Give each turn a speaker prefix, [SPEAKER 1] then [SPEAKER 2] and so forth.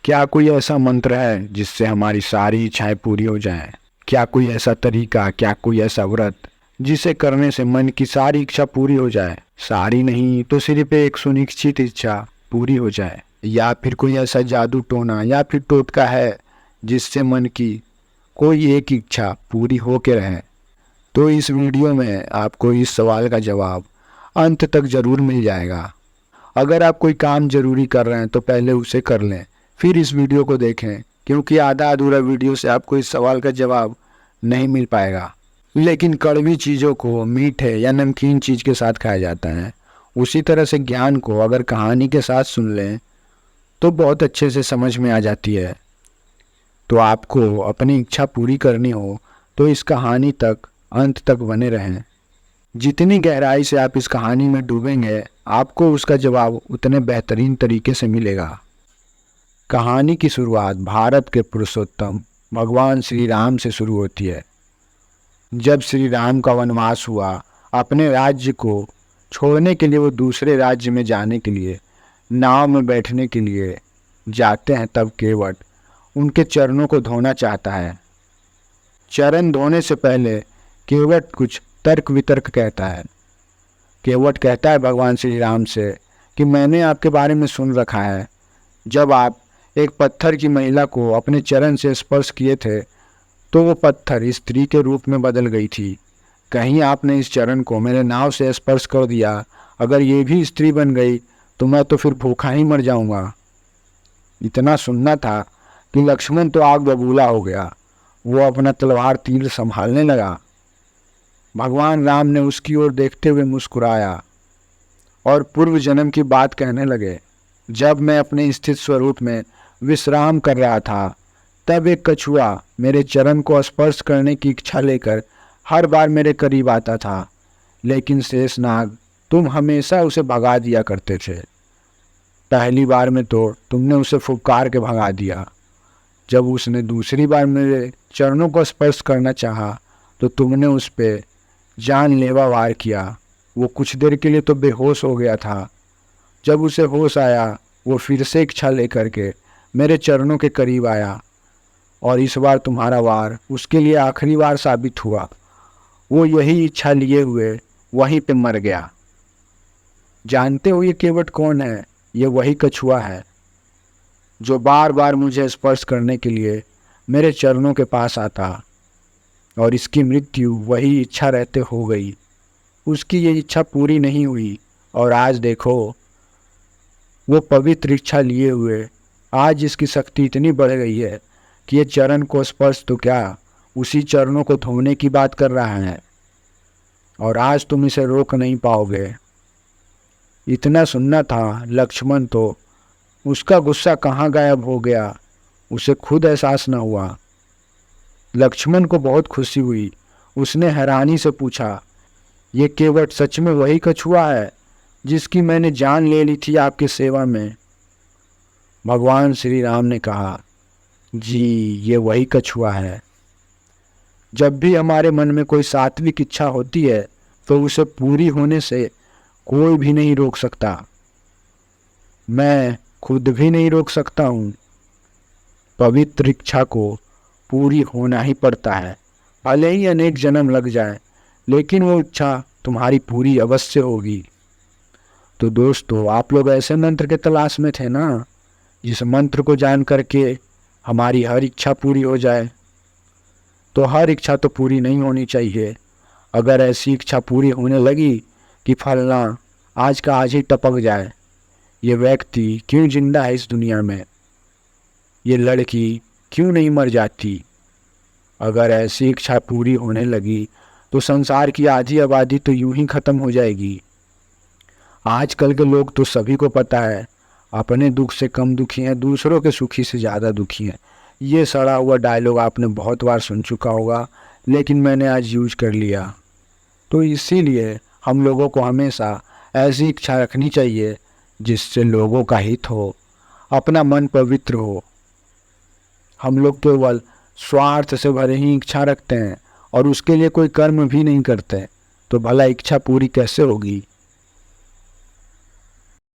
[SPEAKER 1] क्या कोई ऐसा मंत्र है जिससे हमारी सारी इच्छाएं पूरी हो जाएं? क्या कोई ऐसा तरीका, क्या कोई ऐसा व्रत जिसे करने से मन की सारी इच्छा पूरी हो जाए? सारी नहीं तो सिर्फ एक सुनिश्चित इच्छा पूरी हो जाए। या फिर कोई ऐसा जादू टोना या फिर टोटका है जिससे मन की कोई एक इच्छा पूरी हो के रहे? तो इस वीडियो में आपको इस सवाल का जवाब अंत तक जरूर मिल जाएगा। अगर आप कोई काम जरूरी कर रहे हैं तो पहले उसे कर लें, फिर इस वीडियो को देखें, क्योंकि आधा अधूरा वीडियो से आपको इस सवाल का जवाब नहीं मिल पाएगा। लेकिन कड़वी चीज़ों को मीठे या नमकीन चीज़ के साथ खाया जाता है, उसी तरह से ज्ञान को अगर कहानी के साथ सुन लें तो बहुत अच्छे से समझ में आ जाती है। तो आपको अपनी इच्छा पूरी करनी हो तो इस कहानी तक अंत तक बने रहें। जितनी गहराई से आप इस कहानी में डूबेंगे, आपको उसका जवाब उतने बेहतरीन तरीके से मिलेगा। कहानी की शुरुआत भारत के पुरुषोत्तम भगवान श्री राम से शुरू होती है। जब श्री राम का वनवास हुआ, अपने राज्य को छोड़ने के लिए वो दूसरे राज्य में जाने के लिए नाव में बैठने के लिए जाते हैं, तब केवट उनके चरणों को धोना चाहता है। चरण धोने से पहले केवट कुछ तर्क वितर्क कहता है। केवट कहता है भगवान श्री राम से कि मैंने आपके बारे में सुन रखा है, जब आप एक पत्थर की महिला को अपने चरण से स्पर्श किए थे तो वो पत्थर स्त्री के रूप में बदल गई थी। कहीं आपने इस चरण को मेरे नाव से स्पर्श कर दिया, अगर ये भी स्त्री बन गई तो मैं तो फिर भूखा ही मर जाऊंगा। इतना सुनना था कि लक्ष्मण तो आग बबूला हो गया। वो अपना तलवार तीर संभालने लगा। भगवान राम ने उसकी ओर देखते हुए मुस्कुराया और पूर्व जन्म की बात कहने लगे। जब मैं अपने स्थित स्वरूप में विश्राम कर रहा था, तब एक कछुआ मेरे चरण को स्पर्श करने की इच्छा लेकर हर बार मेरे करीब आता था, लेकिन शेषनाग तुम हमेशा उसे भगा दिया करते थे। पहली बार में तो तुमने उसे फुफकार के भगा दिया। जब उसने दूसरी बार मेरे चरणों को स्पर्श करना चाहा तो तुमने उस पर जानलेवा वार किया। वो कुछ देर के लिए तो बेहोश हो गया था। जब उसे होश आया, वो फिर से इच्छा लेकर के मेरे चरणों के करीब आया और इस बार तुम्हारा वार उसके लिए आखिरी बार साबित हुआ। वो यही इच्छा लिए हुए वहीं पे मर गया। जानते हो ये केवट कौन है? ये वही कछुआ है जो बार बार मुझे स्पर्श करने के लिए मेरे चरणों के पास आता, और इसकी मृत्यु वही इच्छा रहते हो गई। उसकी ये इच्छा पूरी नहीं हुई और आज देखो, वो पवित्र इच्छा लिए हुए आज इसकी शक्ति इतनी बढ़ गई है कि ये चरण को स्पर्श तो क्या, उसी चरणों को धोने की बात कर रहा है, और आज तुम इसे रोक नहीं पाओगे। इतना सुनना था लक्ष्मण तो उसका गुस्सा कहाँ गायब हो गया, उसे खुद एहसास न हुआ। लक्ष्मण को बहुत खुशी हुई। उसने हैरानी से पूछा, ये केवट सच में वही कछुआ है जिसकी मैंने जान ले ली थी आपकी सेवा में? भगवान श्री राम ने कहा, जी ये वही कछुआ है। जब भी हमारे मन में कोई सात्विक इच्छा होती है तो उसे पूरी होने से कोई भी नहीं रोक सकता। मैं खुद भी नहीं रोक सकता हूँ। पवित्र इच्छा को पूरी होना ही पड़ता है, भले ही अनेक जन्म लग जाए, लेकिन वो इच्छा तुम्हारी पूरी अवश्य होगी। तो दोस्तों, आप लोग ऐसे मंत्र के तलाश में थे ना, जिस मंत्र को जान करके हमारी हर इच्छा पूरी हो जाए? तो हर इच्छा तो पूरी नहीं होनी चाहिए। अगर ऐसी इच्छा पूरी होने लगी कि फलना आज का आज ही टपक जाए, ये व्यक्ति क्यों जिंदा है इस दुनिया में, ये लड़की क्यों नहीं मर जाती, अगर ऐसी इच्छा पूरी होने लगी तो संसार की आधी आबादी तो यूं ही खत्म हो जाएगी। आजकल के लोग तो सभी को पता है अपने दुख से कम दुखी हैं, दूसरों के सुखी से ज़्यादा दुखी हैं। ये सड़ा हुआ डायलॉग आपने बहुत बार सुन चुका होगा, लेकिन मैंने आज यूज कर लिया। तो इसीलिए हम लोगों को हमेशा ऐसी इच्छा रखनी चाहिए जिससे लोगों का हित हो, अपना मन पवित्र हो। हम लोग केवल स्वार्थ से भरे ही इच्छा रखते हैं और उसके लिए कोई कर्म भी नहीं करते, तो भला इच्छा पूरी कैसे होगी?